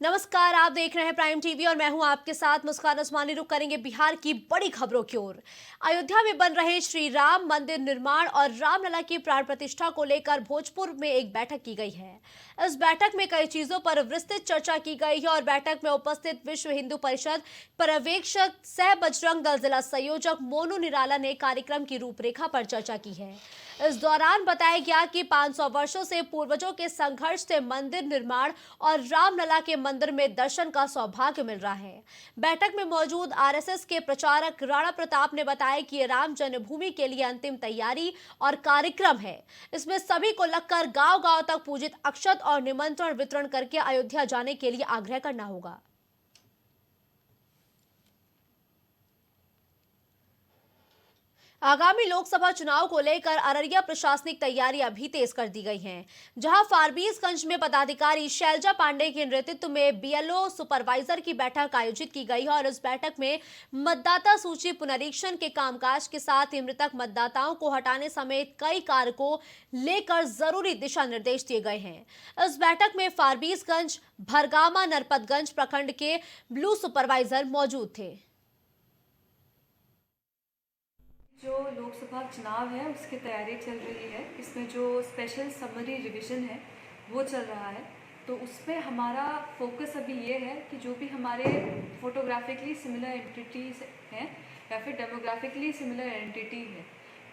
नमस्कार, आप देख रहे हैं प्राइम टीवी और मैं हूं आपके साथ मुस्कान उस्मानी। रुक करेंगे बिहार की बड़ी खबरों की ओर। अयोध्या में बन रहे श्री राम मंदिर निर्माण और रामलला की प्राण प्रतिष्ठा को लेकर भोजपुर में एक बैठक की गई है। इस बैठक में कई चीजों पर विस्तृत चर्चा की गई है और बैठक में उपस्थित विश्व हिंदू परिषद पर्यवेक्षक सह बजरंग दल जिला संयोजक मोनू निराला ने कार्यक्रम की रूपरेखा पर चर्चा की है। इस दौरान बताया गया कि 500 वर्षों से पूर्वजों के संघर्ष से मंदिर निर्माण और रामलला के मंदिर में दर्शन का सौभाग्य मिल रहा है। बैठक में मौजूद आरएसएस के प्रचारक राणा प्रताप ने बताया कि राम जन्मभूमि के लिए अंतिम तैयारी और कार्यक्रम है। इसमें सभी को लगकर गांव-गांव तक पूजित अक्षत और निमंत्रण वितरण करके अयोध्या जाने के लिए आग्रह करना होगा। आगामी लोकसभा चुनाव को लेकर अररिया प्रशासनिक तैयारियां भी तेज कर दी गई हैं, जहां फारबिसगंज में पदाधिकारी शैलजा पांडे के नेतृत्व में बीएलओ सुपरवाइजर की बैठक आयोजित की गई है और इस बैठक में मतदाता सूची पुनरीक्षण के कामकाज के साथ ही मृतक मतदाताओं को हटाने समेत कई कार्य को लेकर जरूरी दिशा निर्देश दिए गए हैं। इस बैठक में फारबिसगंज, भरगामा, नरपतगंज प्रखंड के ब्लू सुपरवाइजर मौजूद थे। जो लोकसभा चुनाव है उसकी तैयारी चल रही है। इसमें जो स्पेशल समरी रिवीजन है वो चल रहा है, तो उसमें हमारा फोकस अभी ये है कि जो भी हमारे फोटोग्राफिकली सिमिलर एंटिटीज हैं या फिर डेमोग्राफिकली सिमिलर एंटिटी है,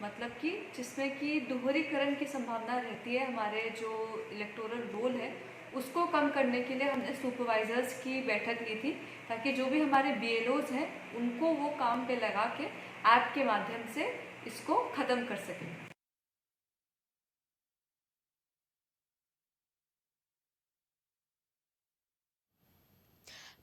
मतलब कि जिसमें कि दोहरीकरण की संभावना रहती है, हमारे जो इलेक्टोरल रोल है उसको कम करने के लिए हमने सुपरवाइजर्स की बैठक ली थी, ताकि जो भी हमारे बीएलओज हैं उनको वो काम पे लगा के ऐप के माध्यम से इसको ख़त्म कर सकें।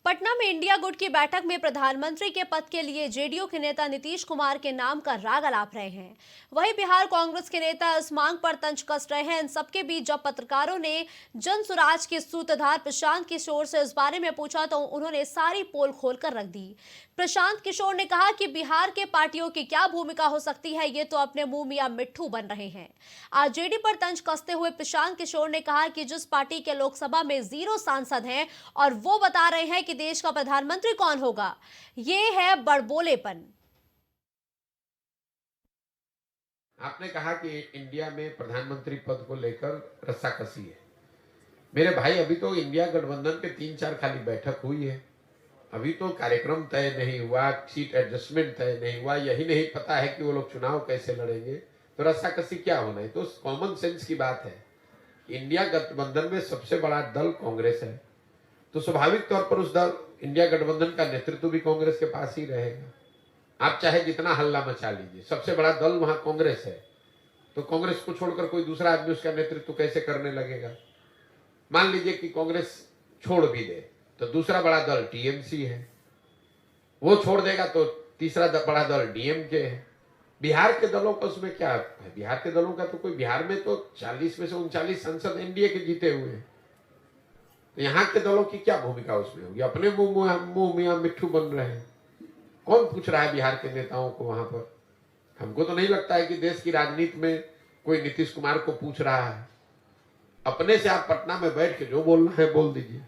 पटना में इंडिया गुट की बैठक में प्रधानमंत्री के पद के लिए जेडीयू के नेता नीतीश कुमार के नाम का राग अलाप रहे हैं। वहीं बिहार कांग्रेस के नेता इस मांग पर तंज कस रहे हैं। इन सबके बीच जब पत्रकारों ने जन सुराज के सूत्रधार प्रशांत किशोर से इस बारे में पूछा तो उन्होंने सारी पोल खोल कर रख दी। प्रशांत किशोर ने कहा कि बिहार के पार्टियों की क्या भूमिका हो सकती है, ये तो अपने मुंह मियां मिट्ठू बन रहे हैं। आरजेडी पर तंज कसते हुए प्रशांत किशोर ने कहा कि जिस पार्टी के लोकसभा में 0 सांसद हैं और वो बता रहे हैं कि देश का प्रधानमंत्री कौन होगा, ये है बड़बोलेपन। आपने कहा कि इंडिया में प्रधानमंत्री पद को लेकर रस्साकसी है। मेरे भाई, अभी तो इंडिया गठबंधन के 3-4 खाली बैठक हुई है, अभी तो कार्यक्रम तय नहीं हुआ, सीट एडजस्टमेंट तय नहीं हुआ, यही नहीं पता है कि वो लोग चुनाव कैसे लड़ेंगे, तो रस्साकसी क्या होना है। तो कॉमन सेंस की बात है। इंडिया गठबंधन में सबसे बड़ा दल कांग्रेस है, तो स्वाभाविक तौर पर उस दल इंडिया गठबंधन का नेतृत्व भी कांग्रेस के पास ही रहेगा। आप चाहे जितना हल्ला मचा लीजिए, सबसे बड़ा दल वहां कांग्रेस है, तो कांग्रेस को छोड़कर कोई दूसरा आदमी उसका नेतृत्व कैसे करने लगेगा। मान लीजिए कि कांग्रेस छोड़ भी दे तो दूसरा बड़ा दल टीएमसी है, वो छोड़ देगा तो तीसरा बड़ा दल डीएमके है। बिहार के दलों का उसमें क्या है? बिहार के दलों का तो कोई, बिहार में तो 40 में से 39 संसद एनडीए के जीते हुए हैं, तो यहाँ के दलों की क्या भूमिका उसमें होगी? अपने मुंह मियां मिट्ठू बन रहे हैं। कौन पूछ रहा है बिहार के नेताओं को वहां पर? हमको तो नहीं लगता है कि देश की राजनीति में कोई नीतीश कुमार को पूछ रहा है। अपने से आप पटना में बैठ के जो बोलना है बोल दीजिए।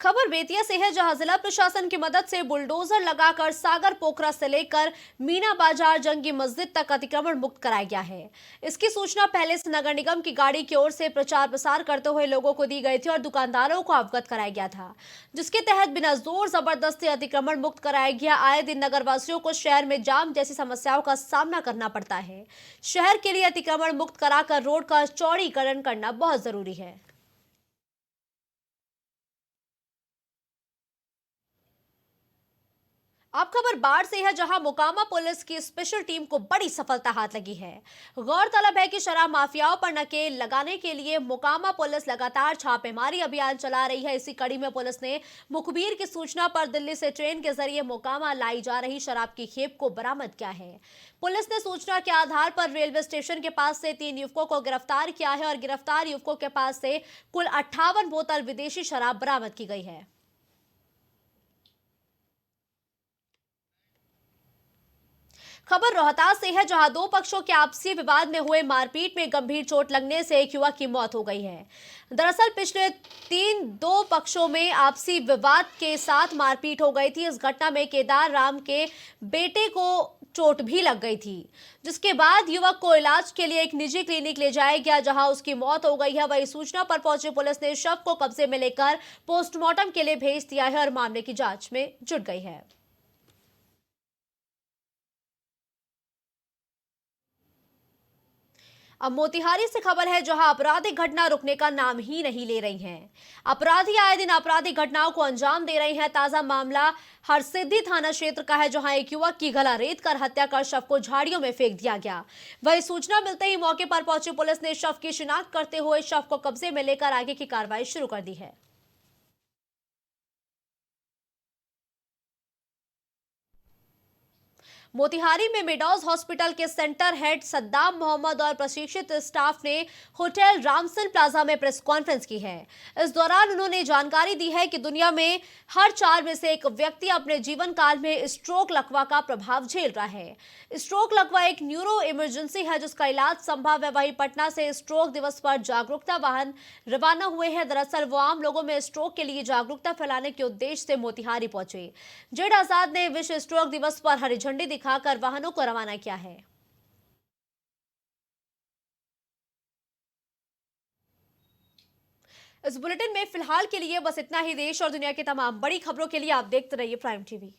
खबर बेतिया से है, जहां जिला प्रशासन की मदद से बुलडोजर लगाकर सागर पोखरा से लेकर मीना बाजार जंगी मस्जिद तक अतिक्रमण मुक्त कराया गया है। इसकी सूचना पहले से नगर निगम की गाड़ी की ओर से प्रचार प्रसार करते हुए लोगों को दी गई थी और दुकानदारों को अवगत कराया गया था, जिसके तहत बिना जोर जबरदस्ती अतिक्रमण मुक्त कराया गया। आए दिन नगर वासियों को शहर में जाम जैसी समस्याओं का सामना करना पड़ता है। शहर के लिए अतिक्रमण मुक्त कराकर रोड का चौड़ीकरण करना बहुत जरूरी है। अब खबर बाढ़ से है, जहां मोकामा पुलिस की स्पेशल टीम को बड़ी सफलता हाथ लगी है। गौरतलब है कि शराब माफियाओं पर नकेल लगाने के लिए मोकामा पुलिस लगातार छापेमारी अभियान चला रही है। इसी कड़ी में पुलिस ने मुखबिर की सूचना पर दिल्ली से ट्रेन के जरिए मोकामा लाई जा रही शराब की खेप को बरामद किया है। पुलिस ने सूचना के आधार पर रेलवे स्टेशन के पास से 3 युवकों को गिरफ्तार किया है और गिरफ्तार युवकों के पास से कुल 58 बोतल विदेशी शराब बरामद की गई है। खबर रोहतास से है, जहां दो पक्षों के आपसी विवाद में हुए मारपीट में गंभीर चोट लगने से एक युवक की मौत हो गई है। दरअसल पिछले दो पक्षों में आपसी विवाद के साथ मारपीट हो गई थी। इस घटना में केदार राम के बेटे को चोट भी लग गई थी, जिसके बाद युवक को इलाज के लिए एक निजी क्लिनिक ले जाया गया, जहां उसकी मौत हो गई है। वही सूचना पर पहुंची पुलिस ने शव को कब्जे में लेकर पोस्टमार्टम के लिए भेज दिया है और मामले की जांच में जुट गई है। अब मोतिहारी से खबर है, जहां आपराधिक घटना रुकने का नाम ही नहीं ले रही हैं। अपराधी आए दिन आपराधिक घटनाओं को अंजाम दे रहे हैं। ताजा मामला हरसिद्धि थाना क्षेत्र का है, जहां एक युवक की गला रेत कर हत्या कर शव को झाड़ियों में फेंक दिया गया। वही सूचना मिलते ही मौके पर पहुंची पुलिस ने शव की शिनाख्त करते हुए शव को कब्जे में लेकर आगे की कार्रवाई शुरू कर दी है। मोतिहारी में मेडॉज हॉस्पिटल के सेंटर हेड सद्दाम मोहम्मद और प्रशिक्षित स्टाफ ने होटल रामसन प्लाजा में प्रेस कॉन्फ्रेंस की है। इस दौरान उन्होंने जानकारी दी है कि दुनिया में हर 4 में से एक व्यक्ति अपने जीवन काल में स्ट्रोक लकवा का प्रभाव झेल रहा है। स्ट्रोक लकवा एक न्यूरो इमरजेंसी है, जिसका इलाज संभव है। वहीं पटना से स्ट्रोक दिवस पर जागरूकता वाहन रवाना हुए हैं। दरअसल वो आम लोगों में स्ट्रोक के लिए जागरूकता फैलाने के उद्देश्य से मोतिहारी पहुंचे। जेड आजाद ने विश्व स्ट्रोक दिवस पर हरी झंडी दिखाकर वाहनों को रवाना किया है। इस बुलेटिन में फिलहाल के लिए बस इतना ही। देश और दुनिया की तमाम बड़ी खबरों के लिए आप देखते रहिए प्राइम टीवी।